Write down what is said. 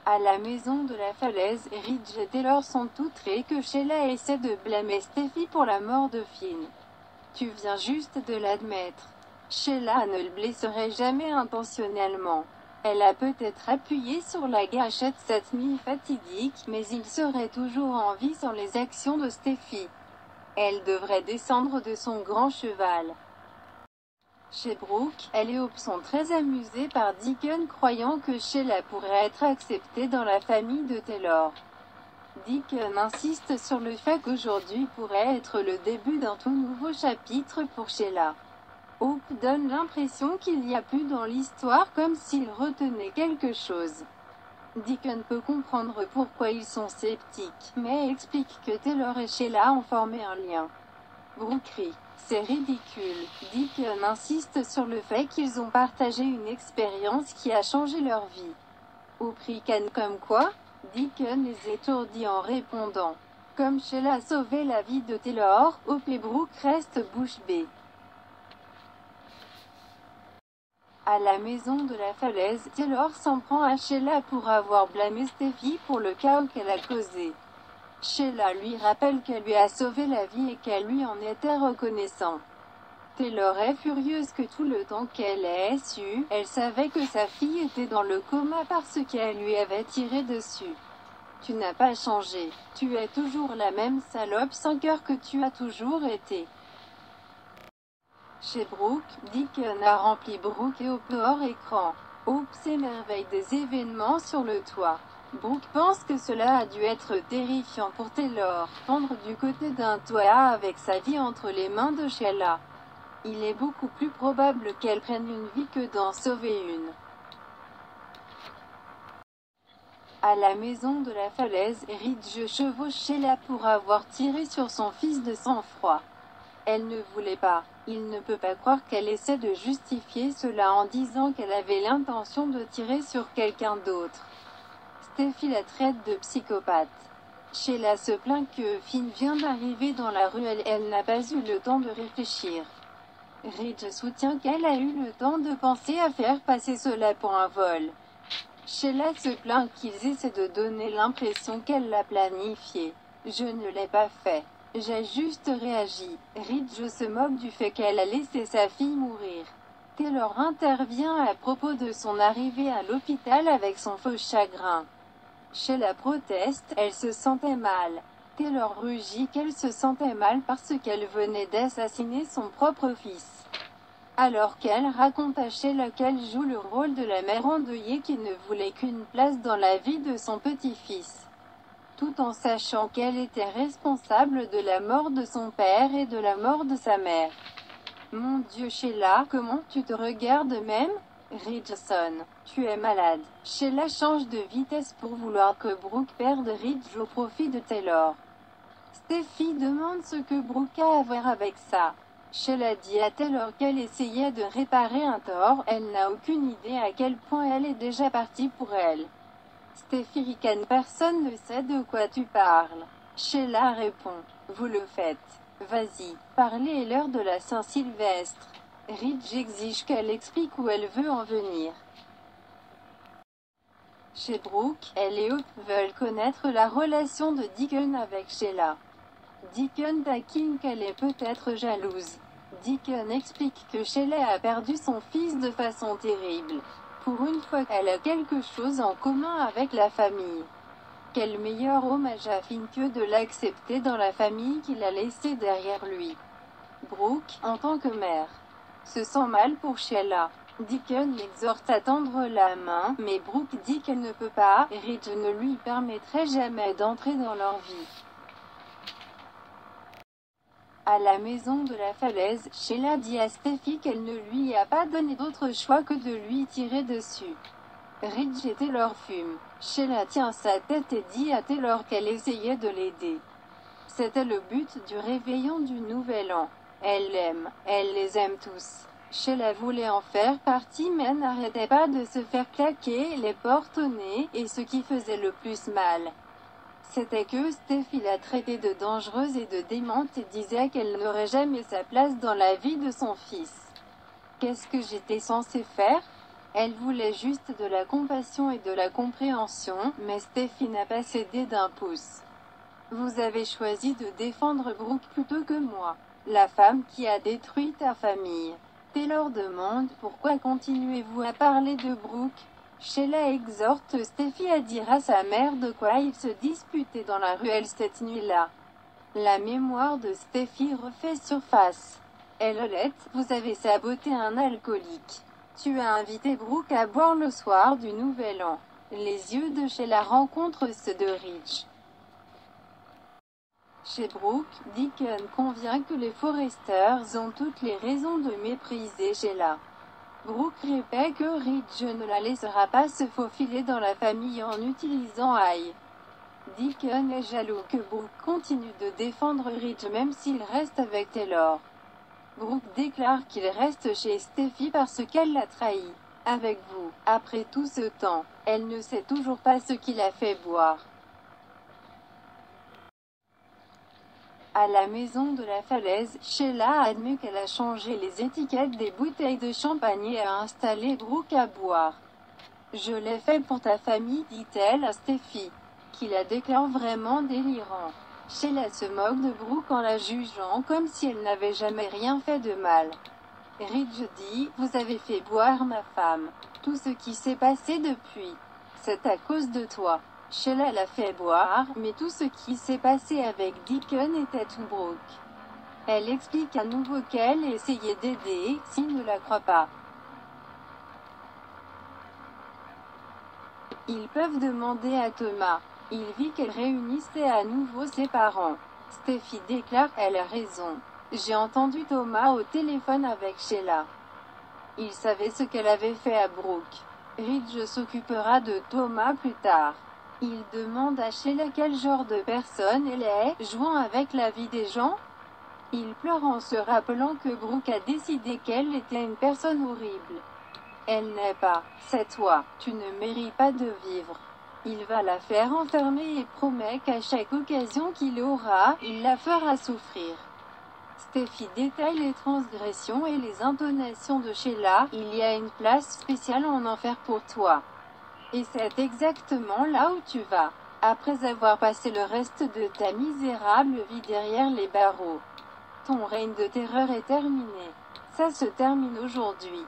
À la maison de la falaise, Ridge et Taylor sont outrés que Sheila essaie de blâmer Steffi pour la mort de Finn. Tu viens juste de l'admettre. Sheila ne le blesserait jamais intentionnellement. Elle a peut-être appuyé sur la gâchette cette nuit fatidique, mais il serait toujours en vie sans les actions de Steffi. Elle devrait descendre de son grand cheval. Chez Brooke, elle et Hope sont très amusés par Deacon croyant que Sheila pourrait être acceptée dans la famille de Taylor. Deacon insiste sur le fait qu'aujourd'hui pourrait être le début d'un tout nouveau chapitre pour Sheila. Hope donne l'impression qu'il y a plus dans l'histoire comme s'il retenait quelque chose. Deacon peut comprendre pourquoi ils sont sceptiques, mais explique que Taylor et Sheila ont formé un lien. Brooke rit. C'est ridicule. Deacon insiste sur le fait qu'ils ont partagé une expérience qui a changé leur vie. Hope ricane comme quoi? Deacon les étourdit en répondant. Comme Sheila a sauvé la vie de Taylor, Hope et Brooke restent bouche bée. À la maison de la falaise, Taylor s'en prend à Sheila pour avoir blâmé Steffi pour le chaos qu'elle a causé. Sheila lui rappelle qu'elle lui a sauvé la vie et qu'elle lui en était reconnaissant. Taylor est furieuse que tout le temps qu'elle ait su, elle savait que sa fille était dans le coma parce qu'elle lui avait tiré dessus. Tu n'as pas changé. Tu es toujours la même salope sans cœur que tu as toujours été. Chez Brooke, Deacon a rempli Brooke et Hope hors écran. Hope s'émerveille des événements sur le toit. Brooke pense que cela a dû être terrifiant pour Taylor, pendre du côté d'un toit avec sa vie entre les mains de Sheila. Il est beaucoup plus probable qu'elle prenne une vie que d'en sauver une. À la maison de la falaise, Ridge chevauche Sheila pour avoir tiré sur son fils de sang-froid. Elle ne voulait pas. Il ne peut pas croire qu'elle essaie de justifier cela en disant qu'elle avait l'intention de tirer sur quelqu'un d'autre. Steffi la traite de psychopathe. Sheila se plaint que Finn vient d'arriver dans la rue et elle n'a pas eu le temps de réfléchir. Ridge soutient qu'elle a eu le temps de penser à faire passer cela pour un vol. Sheila se plaint qu'ils essaient de donner l'impression qu'elle l'a planifié. Je ne l'ai pas fait. J'ai juste réagi. Ridge se moque du fait qu'elle a laissé sa fille mourir. Taylor intervient à propos de son arrivée à l'hôpital avec son faux chagrin. Sheila proteste, elle se sentait mal. Taylor rugit qu'elle se sentait mal parce qu'elle venait d'assassiner son propre fils. Alors qu'elle raconte à Sheila qu'elle joue le rôle de la mère endeuillée qui ne voulait qu'une place dans la vie de son petit-fils. Tout en sachant qu'elle était responsable de la mort de son père et de la mort de sa mère. Mon Dieu Sheila, comment tu te regardes même? Ridgeson, tu es malade. Sheila change de vitesse pour vouloir que Brooke perde Ridge au profit de Taylor. Steffi demande ce que Brooke a à voir avec ça. Sheila dit à Taylor qu'elle essayait de réparer un tort, elle n'a aucune idée à quel point elle est déjà partie pour elle. Steffi ricane, personne ne sait de quoi tu parles. Sheila répond, vous le faites. Vas-y, parlez est l'heure de la Saint-Sylvestre. Ridge exige qu'elle explique où elle veut en venir. Chez Brooke, elle et Hope veulent connaître la relation de Deacon avec Sheila. Deacon taquine qu'elle est peut-être jalouse. Deacon explique que Sheila a perdu son fils de façon terrible. Pour une fois, elle a quelque chose en commun avec la famille. Quel meilleur hommage à Finn que de l'accepter dans la famille qu'il a laissée derrière lui. Brooke, en tant que mère, se sent mal pour Sheila. Deacon l'exhorte à tendre la main, mais Brooke dit qu'elle ne peut pas, et Ridge ne lui permettrait jamais d'entrer dans leur vie. À la maison de la falaise, Sheila dit à Steffi qu'elle ne lui a pas donné d'autre choix que de lui tirer dessus. Ridge et Taylor fument. Sheila tient sa tête et dit à Taylor qu'elle essayait de l'aider. C'était le but du réveillon du Nouvel An. Elle l'aime, elle les aime tous. Sheila voulait en faire partie mais n'arrêtait pas de se faire claquer les portes au nez, et ce qui faisait le plus mal, c'était que Steffi la traitait de dangereuse et de démente et disait qu'elle n'aurait jamais sa place dans la vie de son fils. Qu'est-ce que j'étais censée faire? Elle voulait juste de la compassion et de la compréhension, mais Steffi n'a pas cédé d'un pouce. Vous avez choisi de défendre Brooke plutôt que moi, la femme qui a détruit ta famille. Taylor demande pourquoi continuez-vous à parler de Brooke. Sheila exhorte Steffi à dire à sa mère de quoi ils se disputaient dans la ruelle cette nuit-là. La mémoire de Steffi refait surface. Elliot, vous avez saboté un alcoolique. Tu as invité Brooke à boire le soir du Nouvel An. Les yeux de Sheila rencontrent ceux de Rich. Chez Brooke, Deacon convient que les Foresters ont toutes les raisons de mépriser Sheila. Brooke répète que Rich ne la laissera pas se faufiler dans la famille en utilisant AI. Deacon est jaloux que Brooke continue de défendre Rich même s'il reste avec Taylor. Brooke déclare qu'il reste chez Steffi parce qu'elle l'a trahi. Avec vous, après tout ce temps, elle ne sait toujours pas ce qu'il a fait boire. À la maison de la falaise, Sheila admet qu'elle a changé les étiquettes des bouteilles de champagne et a installé Brooke à boire. Je l'ai fait pour ta famille, dit-elle à Steffi, qui la déclare vraiment délirant. Sheila se moque de Brooke en la jugeant comme si elle n'avait jamais rien fait de mal. Ridge dit, vous avez fait boire ma femme. Tout ce qui s'est passé depuis, c'est à cause de toi. Sheila l'a fait boire, mais tout ce qui s'est passé avec Deacon était tout Brooke. Elle explique à nouveau qu'elle essayait d'aider, s'il ne la croit pas. Ils peuvent demander à Thomas. Il vit qu'elle réunissait à nouveau ses parents. Steffi déclare, elle a raison. J'ai entendu Thomas au téléphone avec Sheila. Il savait ce qu'elle avait fait à Brooke. Ridge s'occupera de Thomas plus tard. Il demande à Sheila quel genre de personne elle est, jouant avec la vie des gens. Il pleure en se rappelant que Brooke a décidé qu'elle était une personne horrible. Elle n'est pas, c'est toi, tu ne mérites pas de vivre. Il va la faire enfermer et promet qu'à chaque occasion qu'il aura, il la fera souffrir. Steffi détaille les transgressions et les intonations de Sheila, il y a une place spéciale en enfer pour toi. Et c'est exactement là où tu vas, après avoir passé le reste de ta misérable vie derrière les barreaux. Ton règne de terreur est terminé. Ça se termine aujourd'hui.